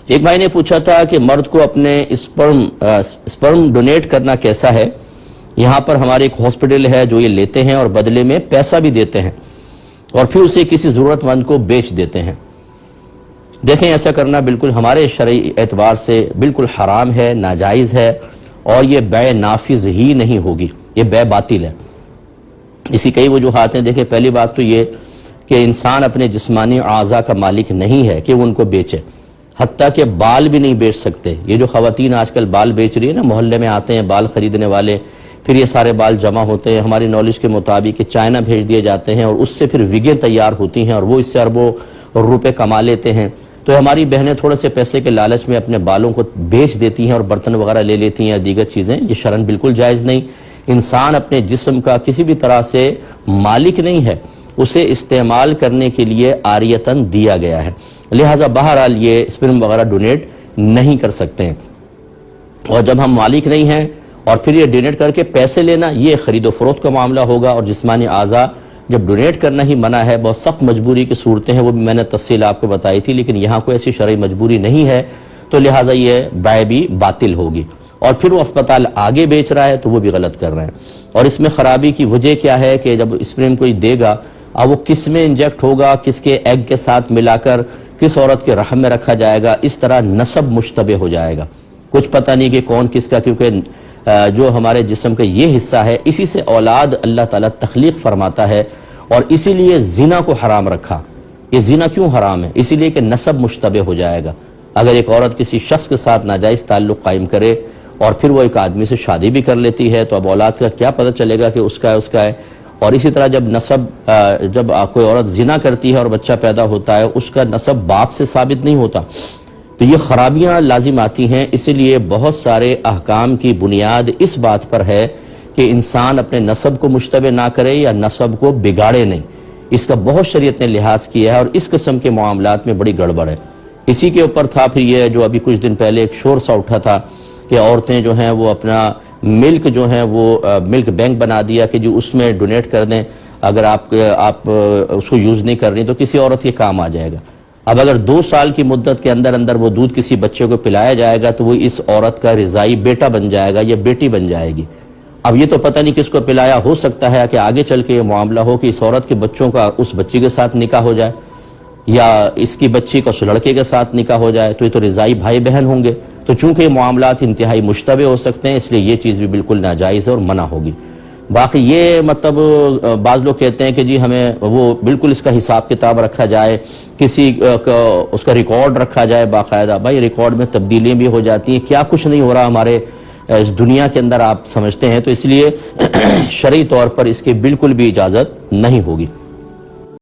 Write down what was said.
ایک بھائی نے پوچھا تھا کہ مرد کو اپنے اسپرم ڈونیٹ کرنا کیسا ہے؟ یہاں پر ہمارے ایک ہاسپٹل ہے جو یہ لیتے ہیں اور بدلے میں پیسہ بھی دیتے ہیں اور پھر اسے کسی ضرورت مند کو بیچ دیتے ہیں۔ دیکھیں، ایسا کرنا بالکل ہمارے شرعی اعتبار سے بالکل حرام ہے، ناجائز ہے، اور یہ بیع نافذ ہی نہیں ہوگی، یہ بیع باطل ہے۔ اسی کئی وجوہات ہیں۔ دیکھیں، پہلی بات تو یہ کہ انسان اپنے جسمانی اعضاء کا مالک نہیں ہے کہ وہ ان کو بیچے، حتیٰ کہ بال بھی نہیں بیچ سکتے۔ یہ جو خواتین آج کل بال بیچ رہی ہیں نا، محلے میں آتے ہیں بال خریدنے والے، پھر یہ سارے بال جمع ہوتے ہیں، ہماری نالج کے مطابق چائنا بھیج دیے جاتے ہیں اور اس سے پھر وگیں تیار ہوتی ہیں اور وہ اس سے اربوں روپے کما لیتے ہیں۔ تو ہماری بہنیں تھوڑے سے پیسے کے لالچ میں اپنے بالوں کو بیچ دیتی ہیں اور برتن وغیرہ لے لیتی ہیں اور دیگر چیزیں، یہ شرعاً بالکل جائز نہیں۔ انسان اپنے جسم کا کسی بھی طرح سے مالک نہیں ہے، اسے استعمال کرنے کے لیے عاریتاً دیا گیا ہے، لہٰذا بہرحال یہ اسپرم وغیرہ ڈونیٹ نہیں کر سکتے ہیں۔ اور جب ہم مالک نہیں ہیں اور پھر یہ ڈونیٹ کر کے پیسے لینا، یہ خرید و فروخت کا معاملہ ہوگا۔ اور جسمانی اعضاء جب ڈونیٹ کرنا ہی منع ہے، بہت سخت مجبوری کی صورتیں ہیں، وہ بھی میں نے تفصیل آپ کو بتائی تھی، لیکن یہاں کوئی ایسی شرعی مجبوری نہیں ہے، تو لہٰذا یہ بیع بھی باطل ہوگی۔ اور پھر وہ اسپتال آگے بیچ رہا ہے تو وہ بھی غلط کر رہے ہیں۔ اور اس میں خرابی کی وجہ کیا ہے کہ جب اسپرم کوئی دے گا، اب وہ کس میں انجیکٹ ہوگا، کس کے ایگ کے ساتھ ملا کر کس عورت کے رحم میں رکھا جائے گا، اس طرح نسب مشتبہ ہو جائے گا، کچھ پتہ نہیں کہ کون کس کا، کیونکہ جو ہمارے جسم کا یہ حصہ ہے، اسی سے اولاد اللہ تعالیٰ تخلیق فرماتا ہے، اور اسی لیے زنا کو حرام رکھا۔ یہ زنا کیوں حرام ہے؟ اسی لیے کہ نسب مشتبہ ہو جائے گا۔ اگر ایک عورت کسی شخص کے ساتھ ناجائز تعلق قائم کرے اور پھر وہ ایک آدمی سے شادی بھی کر لیتی ہے، تو اب اولاد کا کیا پتہ چلے گا کہ اس کا ہے۔ اور اسی طرح جب کوئی عورت زنا کرتی ہے اور بچہ پیدا ہوتا ہے، اس کا نسب باپ سے ثابت نہیں ہوتا، تو یہ خرابیاں لازم آتی ہیں۔ اسی لیے بہت سارے احکام کی بنیاد اس بات پر ہے کہ انسان اپنے نسب کو مشتبہ نہ کرے یا نسب کو بگاڑے نہیں، اس کا بہت شریعت نے لحاظ کیا ہے، اور اس قسم کے معاملات میں بڑی گڑبڑ ہے۔ اسی کے اوپر تھا پھر یہ جو ابھی کچھ دن پہلے ایک شور سا اٹھا تھا کہ عورتیں جو ہیں وہ اپنا ملک جو ہیں وہ ملک بینک بنا دیا کہ جو اس میں ڈونیٹ کر دیں، اگر آپ اس کو یوز نہیں کر رہی تو کسی عورت کے کام آ جائے گا۔ اب اگر 2 سال کی مدت کے اندر وہ دودھ کسی بچے کو پلایا جائے گا تو وہ اس عورت کا رضائی بیٹا بن جائے گا یا بیٹی بن جائے گی۔ اب یہ تو پتہ نہیں کس کو پلایا، ہو سکتا ہے کہ آگے چل کے یہ معاملہ ہو کہ اس عورت کے بچوں کا اس بچی کے ساتھ نکاح ہو جائے، یا اس کی بچی کا اس لڑکے کے ساتھ نکاح ہو جائے، تو یہ تو رضائی بھائی بہن ہوں گے۔ تو چونکہ یہ معاملات انتہائی مشتبہ ہو سکتے ہیں، اس لیے یہ چیز بھی بالکل ناجائز ہے اور منع ہوگی۔ باقی یہ مطلب بعض لوگ کہتے ہیں کہ جی ہمیں وہ بالکل اس کا حساب کتاب رکھا جائے، اس کا ریکارڈ رکھا جائے باقاعدہ۔ بھائی ریکارڈ میں تبدیلیاں بھی ہو جاتی ہیں، کیا کچھ نہیں ہو رہا ہمارے اس دنیا کے اندر، آپ سمجھتے ہیں۔ تو اس لیے شرعی طور پر اس کی بالکل بھی اجازت نہیں ہوگی۔